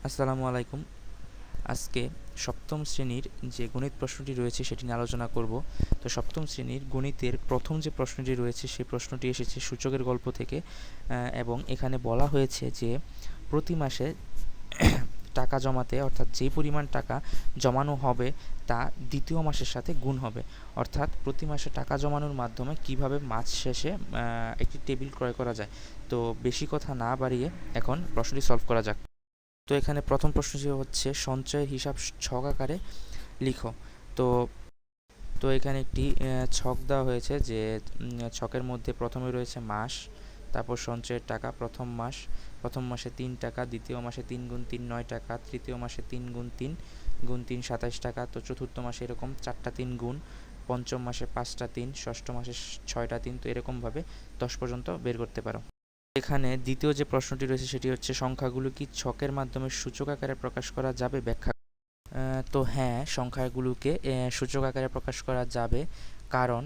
আসসালামু আলাইকুম। আজকে সপ্তম শ্রেণীর যে গণিত প্রশ্নটি রয়েছে সেটি নিয়ে আলোচনা করব। তো সপ্তম শ্রেণীর গণিতের প্রথম যে প্রশ্নটি রয়েছে সেই প্রশ্নটি এসেছে সূচকের গল্প থেকে, এবং এখানে বলা হয়েছে যে প্রতি মাসে টাকা জমাতে, অর্থাৎ যে পরিমাণ টাকা জমানো হবে তা দ্বিতীয় মাসের সাথে গুণ হবে। অর্থাৎ প্রতি মাসে টাকা জমানোর মাধ্যমে কিভাবে মাস শেষে একটি টেবিল ক্রয় করা যায়। তো বেশি কথা না বাড়িয়ে এখন প্রশ্নটি সলভ করা যাক। তো এখানে প্রথম প্রশ্নটি হচ্ছে সঞ্চয়ের হিসাব ছক আকারে লিখো। তো তো এখানে একটি ছক দেওয়া হয়েছে যে ছকের মধ্যে প্রথমে রয়েছে মাস, তারপর সঞ্চয়ের টাকা, প্রথম মাসে 3 টাকা, দ্বিতীয় মাসে 3 গুণ 3 9 টাকা, তৃতীয় মাসে 3 গুণ 3 গুণ 3 27 টাকা। তো চতুর্থ মাসে এরকম 4টা 3 গুণ, পঞ্চম মাসে 5টা 3, ষষ্ঠ মাসে 6টা 3। তো এরকমভাবে 10 পর্যন্ত বের করতে পারো। এখানে দ্বিতীয় যে প্রশ্নটি রয়েছে সেটি হচ্ছে সংখ্যাগুলো কি ছকের মাধ্যমে সূচক আকারে প্রকাশ করা যাবে, ব্যাখ্যা। তো হ্যাঁ, সংখ্যাগুলোকে সূচক আকারে প্রকাশ করা যাবে, কারণ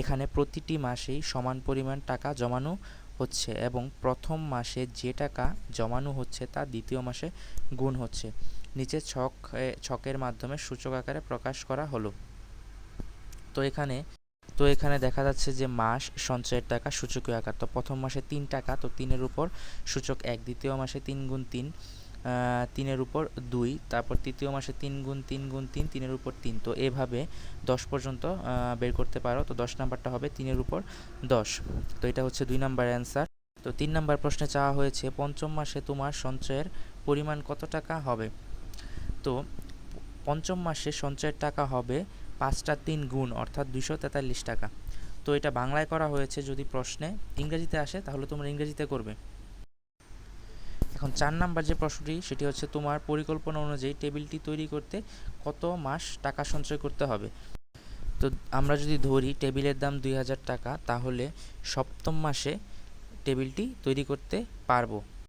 এখানে প্রতিটি মাসেই সমান পরিমাণ টাকা জমানো হচ্ছে এবং প্রথম মাসে যে টাকা জমানো হচ্ছে তা দ্বিতীয় মাসে গুণ হচ্ছে। নিচে ছকের মাধ্যমে সূচক আকারে প্রকাশ করা হলো। তো এখানে দেখা যাচ্ছে যে মাস, সঞ্চয়ের টাকা, সূচকীয় আকার। তো প্রথম মাসে 3 টাকা, তো 3-এর উপর সূচক 1। দ্বিতীয় মাসে 3 গুণ 3, 3-এর উপর 2। তারপর তৃতীয় মাসে 3 গুণ 3 গুণ 3, 3-এর উপর 3। তো এভাবে 10 পর্যন্ত বের করতে পারো। তো 10 নাম্বারটা হবে 3-এর উপর 10। তো এটা হচ্ছে 2 নাম্বার অ্যান্সার। তো 3 নাম্বার প্রশ্নে চাওয়া হয়েছে পঞ্চম মাসে তোমার সঞ্চয়ের পরিমাণ কত টাকা হবে। তো পঞ্চম মাসে সঞ্চয়ের টাকা হবে 5টা 3 গুণ, অর্থাৎ 243 টাকা। তো এটা বাংলায় করা হয়েছে, যদি প্রশ্নে ইংরেজিতে আসে তাহলে তোমরা ইংরেজিতে করবে। এখন 4 নাম্বার যে প্রশ্নটি সেটি হচ্ছে তোমার পরিকল্পনা অনুযায়ী টেবিলটি তৈরি করতে কত মাস টাকা সঞ্চয় করতে হবে। তো আমরা যদি ধরি টেবিলের দাম 2000 টাকা, তাহলে সপ্তম মাসে টেবিলটি তৈরি করতে পারবো।